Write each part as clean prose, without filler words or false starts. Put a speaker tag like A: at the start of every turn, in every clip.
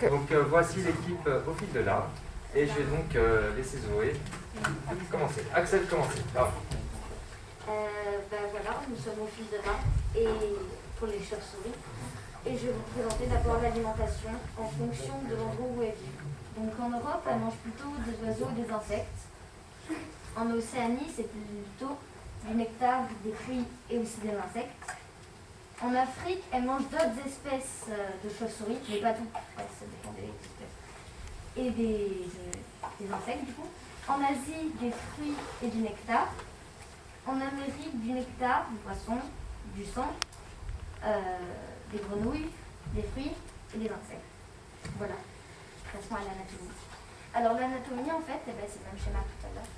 A: Donc voici l'équipe au fil de là. Et je vais donc laisser Zoé commencer. Axel, commencez. Ah.
B: Voilà, nous sommes au fil de là et pour les chauves-souris. Et je vais vous présenter d'abord l'alimentation en fonction de l'endroit où elle vit. Donc en Europe, elle mange plutôt des oiseaux et des insectes. En Océanie, c'est plutôt du nectar, des fruits et aussi des insectes. En Afrique, elle mange d'autres espèces de chauves-souris, mais pas toutes, ça dépend des espèces. Et des insectes du coup. En Asie, des fruits et du nectar. En Amérique, du nectar, du poisson, du sang, des grenouilles, des fruits et des insectes. Voilà, passons à l'anatomie. Alors l'anatomie, en fait, c'est le même schéma que tout à l'heure.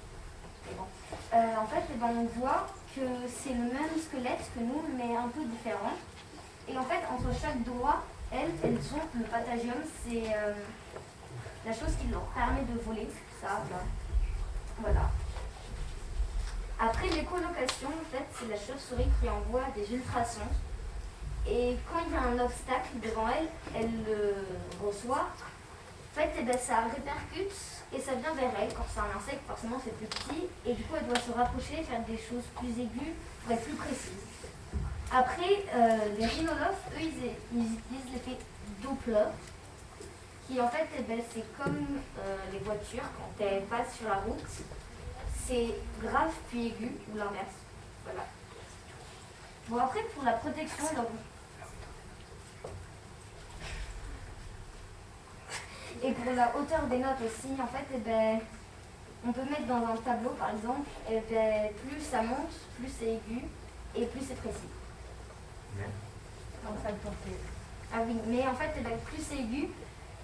B: En fait, on voit que c'est le même squelette que nous, mais un peu différent. Et en fait, entre chaque doigt, elles ont le patagium, c'est la chose qui leur permet de voler, ça, là. Voilà. Après l'écholocation, en fait, c'est la chauve-souris qui envoie des ultrasons. Et quand il y a un obstacle devant elle, elle le reçoit. En fait, ça répercute et ça vient vers elle. Quand c'est un insecte, forcément, c'est plus petit. Et du coup, elle doit se rapprocher, faire des choses plus aiguës pour être plus précise. Après, les rhinolophes, eux, ils utilisent l'effet Doppler, qui en fait, c'est comme les voitures, quand elles passent sur la route, c'est grave puis aigu, ou l'inverse. Voilà. Bon, après, pour la protection, et pour la hauteur des notes aussi, en fait, on peut mettre dans un tableau, par exemple, plus ça monte, plus c'est aigu, et plus c'est précis.
C: Donc ça le portée.
B: Ah oui, mais en fait, plus c'est aigu,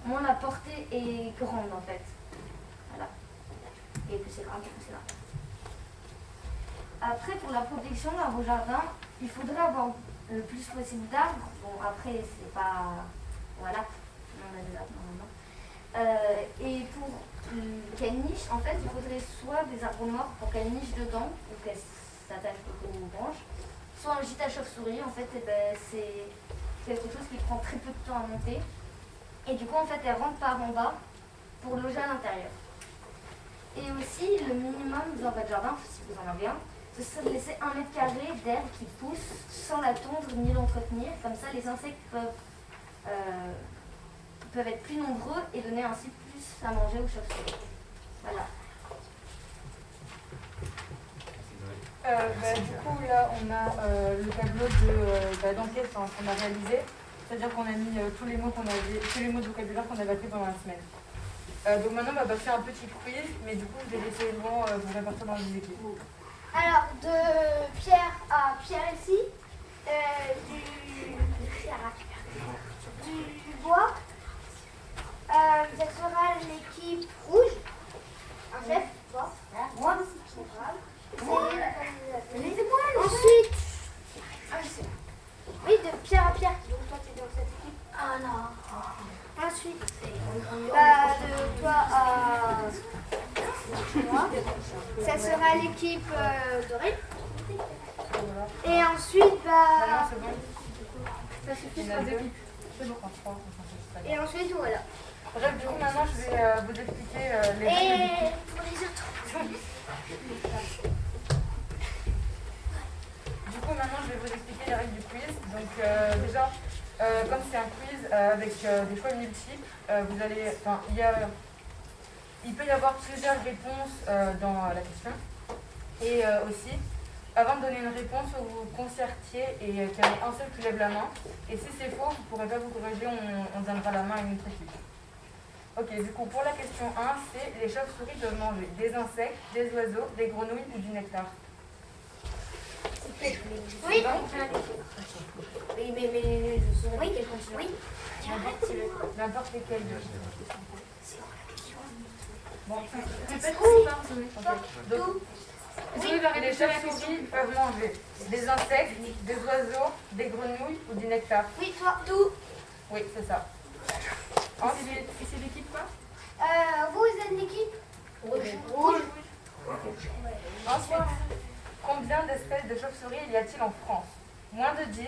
B: moins la portée est grande, en fait. Voilà. Et plus c'est grave, plus c'est grave. Après, pour la protection dans vos jardins, il faudrait avoir le plus possible d'arbres. Bon, après, c'est pas... Voilà, on a des arbres normalement. Et pour qu'elle niche, en fait, il faudrait soit des arbres morts pour qu'elle niche dedans, ou qu'elle s'attache aux branches, soit un gîte à chauve-souris. En fait, c'est quelque chose qui prend très peu de temps à monter. Et du coup, en fait, elle rentre par en bas pour loger à l'intérieur. Et aussi, le minimum dans votre jardin, si vous en avez un, ce serait de laisser 1 mètre carré d'herbe qui pousse sans la tondre ni l'entretenir. Comme ça, les insectes peuvent être plus nombreux et donner ainsi plus à manger aux chauves-souris. Voilà.
C: Du coup, là, on a le tableau d'enquête qu'on a réalisé. C'est-à-dire qu'on a mis tous les mots de vocabulaire qu'on avait appris pendant la semaine. Donc maintenant, on va passer un petit quiz, mais du coup, je vais laisser Yvan vous répartir dans les équipes.
D: Alors, de Pierre à Pierre ici, du bois, ça sera l'équipe rouge, un chef, moi, ensuite, oui, de Pierre à Pierre, donc toi tu es dans cette équipe. Ah non. Ensuite, de toi à moi, ça sera l'équipe dorée. Et ensuite,
C: Maintenant, c'est bon.
D: ça suffit.
C: Il y en a deux. C'est bon, trois.
D: Et ensuite, voilà.
C: Bref, du coup, maintenant, je vais vous expliquer les règles.
D: Et pour les autres.
C: Du coup, maintenant, je vais vous expliquer les règles du quiz. Donc, déjà, comme c'est un quiz avec des choix multiples, il peut y avoir plusieurs réponses dans la question. Et aussi, avant de donner une réponse, vous vous concertiez et qu'il y en ait un seul qui lève la main. Et si c'est faux, vous ne pourrez pas vous corriger, on donnera la main à une autre équipe. Ok, du coup, pour la question 1, c'est les chauves-souris doivent manger des insectes, des oiseaux, des grenouilles ou du nectar.
D: Oui.
B: Oui, mais je saurais quel continent.
D: Oui.
C: N'importe lesquels. Bon, donc, les chauves-souris peuvent manger des insectes, des oiseaux, des grenouilles ou du nectar.
D: Oui, toi, tout.
C: Oui, c'est ça. Ensuite,
E: Et c'est l'équipe quoi?
D: Vous êtes l'équipe
B: Rouge.
C: Ensuite, combien d'espèces de chauves-souris y a-t-il en France? Moins de 10,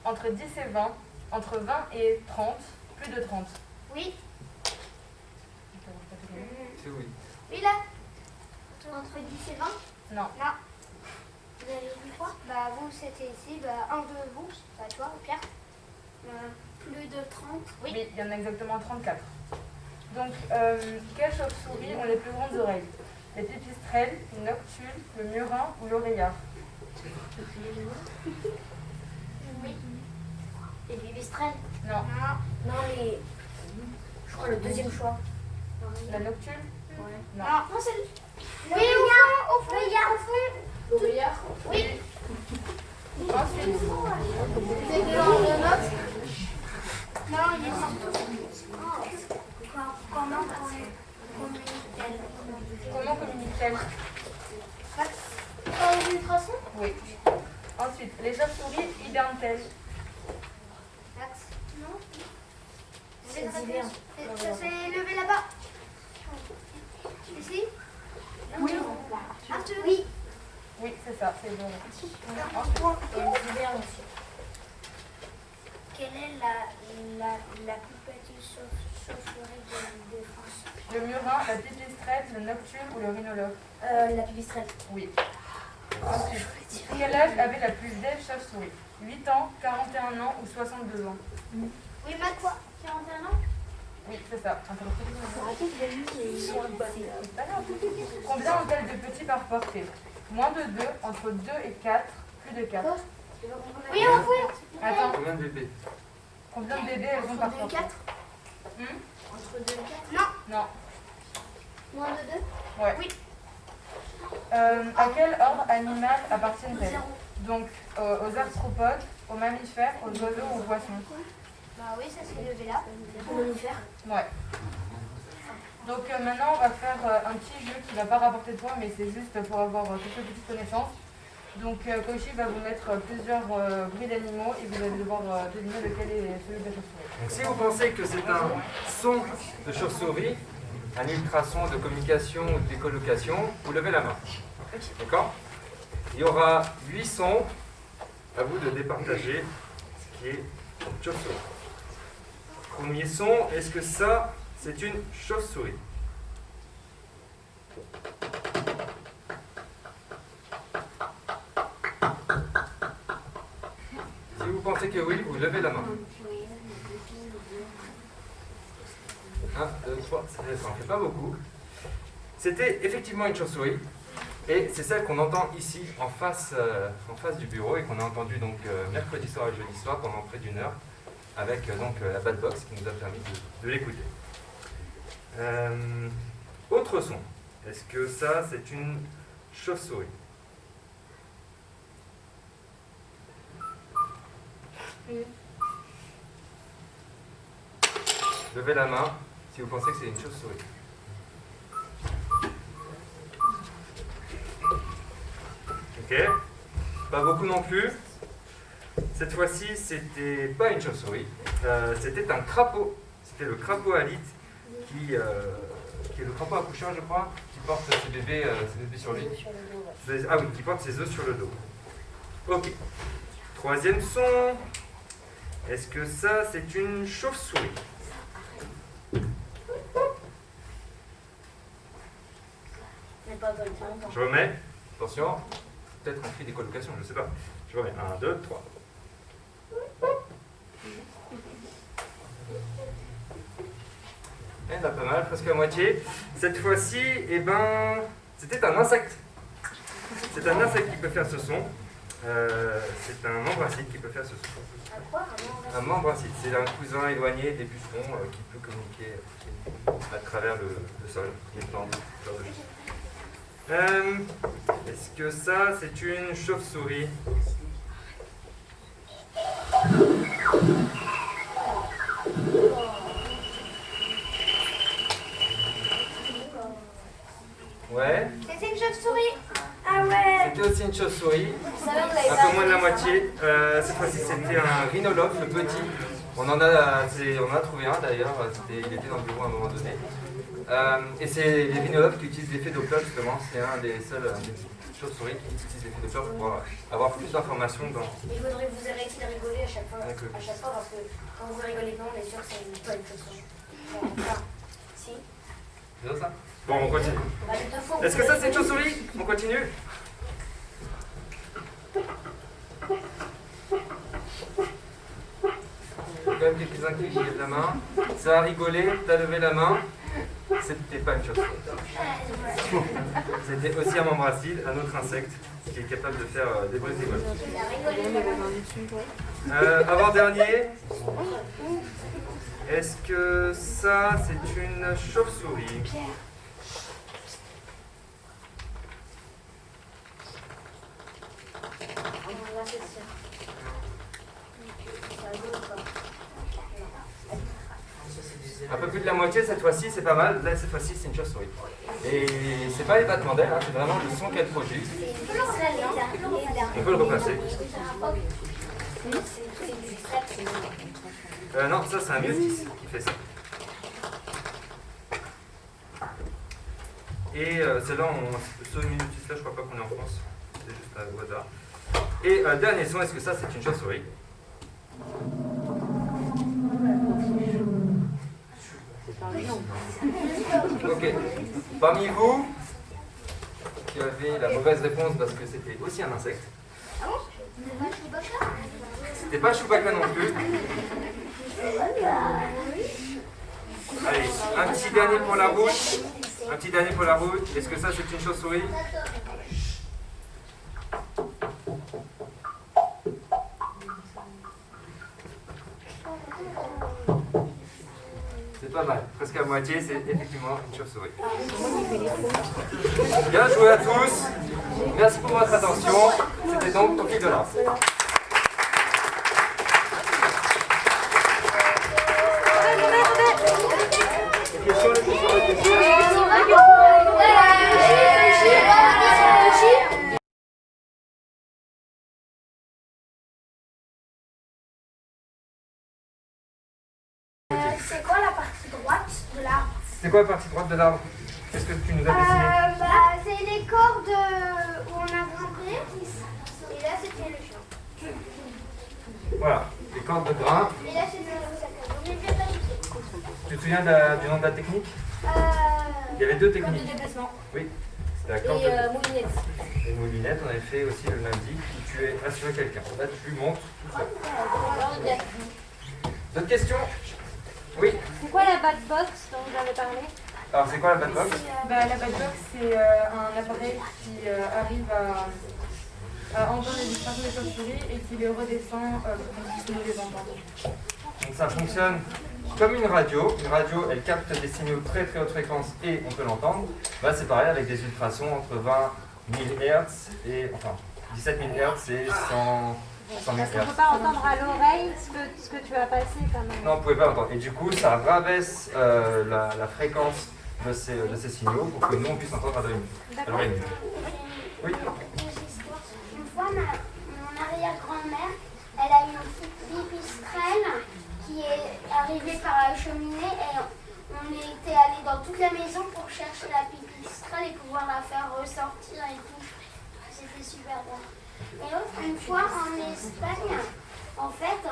C: entre 10 et 20, entre 20 et 30, plus de 30.
D: Oui.
A: C'est oui.
D: Oui, là. Entre 10 et 20?
C: Non.
D: Non. Vous avez dit quoi? Bah, vous, c'était ici. Bah, un de vous, c'est à toi, Pierre. Plus de 30?
C: Oui, il y en a exactement 34. Donc, quelles chauves-souris ont les plus grandes oreilles? Les pipistrelles, le noctule, le murin ou l'oreillard?
D: Oui.
B: Les pipistrelles?
C: Non.
D: Non.
B: Non, les. Je crois le deuxième choix.
C: La noctule?
B: Ouais.
C: Non.
D: Non, c'est le. Oui, au fond, il y a au fond.
B: L'oreillard?
D: Oui.
C: Ensuite,
D: C'est dans le nôtre. Non, il est sorti. Comment communique-t-elle?
C: comment communique-t-elle?
D: Par une façon?
C: Oui. Ensuite, les chauves-souris hibernent-elles?
D: Non.
B: C'est divers.
D: Ça s'est levé là-bas. Ici?
C: Oui.
D: Arthur? Oui.
C: Oui, c'est ça, c'est bon.
B: Et les hivers aussi.
D: Quelle est la plus petite chauve-souris de France?
C: Le murin, la pipistrelle, le noctule ou le rhinolophe?
B: La pipistrelle.
C: Oui. Ensuite, quel âge avait la plus vieille chauve-souris? 8 ans, 41 ans ou 62 ans?
D: Oui, ma quoi? 41 ans?
C: Oui, c'est ça. Combien ont-elles de petits par portée? Moins de 2, entre 2 et 4, plus de 4.
D: Oui, au fond.
C: Attends,
A: Combien de bébés?
C: combien de bébés elles ont par portée?
D: 4.
B: Entre 2 et 4.
C: Non.
D: Moins de 2?
C: Ouais.
D: Oui.
C: À quel ordre animal appartiennent-elles? Donc, aux arthropodes, aux mammifères, aux oiseaux ou aux poissons?
D: Bah oui, ça s'est levé là.
B: Mammifères.
C: Ouais. Donc maintenant, on va faire un petit jeu qui ne va pas rapporter de points, mais c'est juste pour avoir quelques petites connaissances. Donc, Koshi va vous mettre plusieurs bruits d'animaux et vous allez devoir deviner lequel est celui de la chauve-souris.
A: Donc si vous pensez que c'est un son de chauve-souris, un ultrason de communication ou d'écolocation, vous levez la main. D'accord? Il y aura 8 sons. À vous de départager ce qui est chauve-souris. Premier son, est-ce que ça, c'est une chauve-souris? Si vous pensez que oui, vous levez la main. 1, 2, 3, ça en fait pas beaucoup. C'était effectivement une chauve-souris. Et c'est celle qu'on entend ici en face du bureau et qu'on a entendu donc mercredi soir et jeudi soir pendant près d'une heure avec donc la Bad Box qui nous a permis de l'écouter. Autre son. Est-ce que ça c'est une chauve-souris? Levez la main si vous pensez que c'est une chauve-souris. Ok, pas beaucoup non plus. Cette fois-ci, c'était pas une chauve-souris, c'était un crapaud. C'était le crapaud à lit qui est le crapaud accoucheur, je crois, qui porte ses bébés sur lui. Ah oui, qui porte ses œufs sur le dos. Ok. Troisième son. Est-ce que ça, c'est une chauve-souris? Je remets. Attention. Peut-être un cri d'écolocation, je ne sais pas. Je remets. 1, 2, 3. Il y en a pas mal, presque la moitié. Cette fois-ci, eh ben, c'était un insecte. C'est un insecte qui peut faire ce son. C'est un membracide qui peut faire ce son. Un membracide, c'est un cousin éloigné des pucerons qui peut communiquer à travers le sol, les plantes, ce genre de choses. Est-ce que ça, c'est une chauve-souris? Ouais.
D: C'est une chauve-souris. Ah ouais.
A: C'était aussi une chauve-souris.
B: Ça va, vous l'avez
A: Un
B: pas
A: peu moins de la
B: dit, ça.
A: moitié. Cette fois-ci, c'était un rhinolophe, le petit. On en a trouvé un d'ailleurs. Il était dans le bureau à un moment donné. Et c'est les rhinolophes qui utilisent l'effet Doppler justement. C'est un des seules chauves-souris qui utilisent l'effet Doppler pour pouvoir avoir plus d'informations dans.
B: Il faudrait que vous arrêtiez de rigoler à chaque
A: Avec
E: chaque fois parce que quand vous rigolez pas, on est sûr que c'est pas une chauve-souris. Enfin, si.
A: C'est ça? Bon, on continue.
E: Bah,
A: Est-ce que ça c'est une chauve-souris? On continue? Il y a quand même quelques-uns qui lèvent la main. Ça a rigolé, t'as levé la main. C'était pas une chauve-souris. C'était aussi un membre acide, un autre insecte qui est capable de faire des bruits rigolos. Avant-dernier. Est-ce que ça c'est une chauve-souris? Un peu plus de la moitié cette fois-ci, c'est pas mal. Là, cette fois-ci, c'est une chauve-souris. Et c'est pas les battements d'ailes, hein, c'est vraiment le son qu'elle produit. On peut le replacer. Non, ça c'est un myotis qui fait ça. Et celle-là, ce myotis-là, je crois pas qu'on est en France. C'est juste au hasard. Et dernier son, est-ce que ça c'est une chauve-souris? Ok. Parmi vous, qui avez la mauvaise réponse parce que c'était aussi un insecte.
D: Ah bon?
A: C'était pas Chewbacca non plus. Allez, un petit dernier pour la route. Un petit dernier pour la route. Est-ce que ça c'est une chauve-souris? C'est pas mal. Presque à moitié, c'est effectivement une chauve-souris. Bien joué à tous. Merci pour votre attention. C'était donc au fil de l'arbre.
D: C'est quoi la partie droite de l'arbre?
A: C'est quoi la partie droite de l'arbre? Qu'est-ce que tu nous as dessiné?
D: C'est les cordes où on a grimpé. Et là, c'était le chien.
A: Voilà, les cordes de grain.
D: Et là, c'était le sac à dos.
A: Tu te souviens du nom de la technique? Il y avait deux techniques.
E: Corde de déplacement.
A: Oui, c'était la corde
E: Et
A: de
E: moulinette.
A: les moulinettes. On avait fait aussi le lundi où tu es assuré quelqu'un. Là, tu montes tout seul. D'autres questions? Oui.
B: C'est quoi la Batbox dont vous avez parlé?
A: Alors, c'est quoi la Batbox?
C: La Batbox, c'est un appareil qui arrive à entendre les vibrations des chauves-souris et qui les redescend pour qu'on puisse nous les entendre.
A: Donc, ça fonctionne comme une radio. Une radio, elle capte des signaux très très haute fréquence et on peut l'entendre. Là, c'est pareil avec des ultrasons entre 20 000 Hz et 17 000 Hz et 100 000
B: Parce qu'on ne
A: Hz.
B: peut pas entendre à l'oreille ce que tu as passé quand même.
A: Non, vous ne pouvez pas entendre. Et du coup, ça rabaisse la fréquence de ces signaux pour que nous, on puisse entendre à l'oreille nue. Oui.
D: Une fois, mon arrière-grand-mère, elle a eu une petite pipistrelle qui est arrivée par la cheminée et on était allé dans toute la maison pour chercher la pipistrelle et pouvoir la faire ressortir et tout. C'était super bien. Et l'autre, une fois en Espagne, en fait,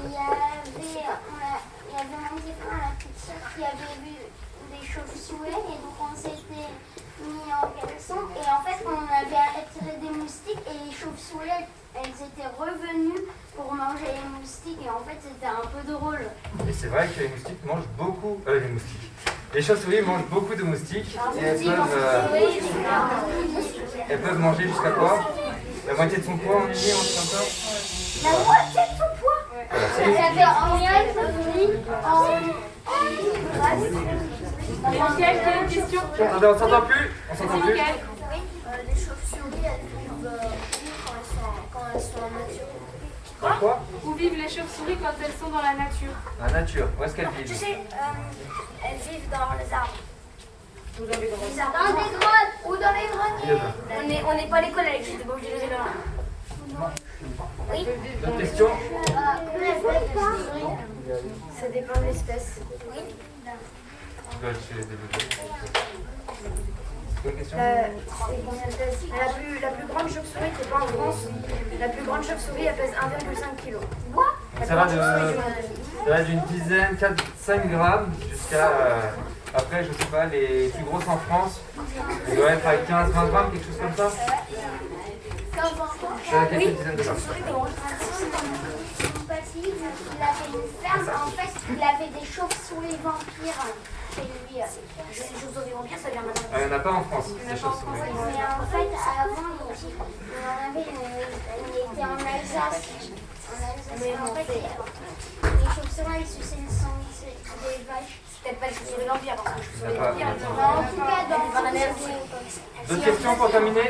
D: il y avait mon petit frère, la petite soeur, qui avait vu des chauves-souris et donc on s'était mis en caleçon et en fait on avait attiré des moustiques et les chauves-souris elles étaient revenues pour manger les moustiques et en fait c'était un peu drôle.
A: Et c'est vrai que les moustiques mangent beaucoup. Les moustiques. Les chauves-souris mangent beaucoup de moustiques et elles peuvent manger jusqu'à quoi? La moitié de son poids en lignée, on dit comme ça?
D: La moitié de son poids. J'avais en
C: Michael, tu as une question?
A: Attendez, on s'entend plus? On s'entend plus?
D: les chauves-souris elles vivent quand elles sont en nature.
A: Quoi?
C: Où vivent les chauves-souris quand elles sont dans la nature?
A: La nature, où est-ce qu'elles vivent?
D: Tu sais, elles vivent dans les arbres.
C: Vous avez droit.
D: Dans des grottes ou dans les greniers.
E: On n'est pas à l'école avec j'étais pas obligée de rester là.
D: Oui.
A: D'autres questions?
E: Ça dépend de l'espèce.
D: Oui.
A: Tu dois se développer. Quoi, question?
E: La plus grande chauve-souris qui n'est pas en France, la plus grande chauve-souris, elle pèse 1,5 kg.
A: Ça va d'une dizaine, 4-5 grammes jusqu'à. Après, je sais pas, les plus grosses en France, ils doivent être à 15-20 grammes, quelque chose comme ça. C'est à quelques dizaines de grammes.
D: Mon papy, il avait une ferme, en fait, il avait des chauves-souris vampires chez lui.
E: Les chauves-souris vampires, ça vient maintenant.
A: Il n'y en a pas en France, des chauves-souris.
D: Mais en fait, avant, il en avait, il était en Alsace. Mais en fait, les chauves-souris, ils suçaient le sang des vaches.
E: C'est peut-être pas les chauves-souris vampires, parce que les chauves-souris
A: Il y en a pas.
E: vampires,
D: En tout cas, dans
A: D'autres questions pour terminer?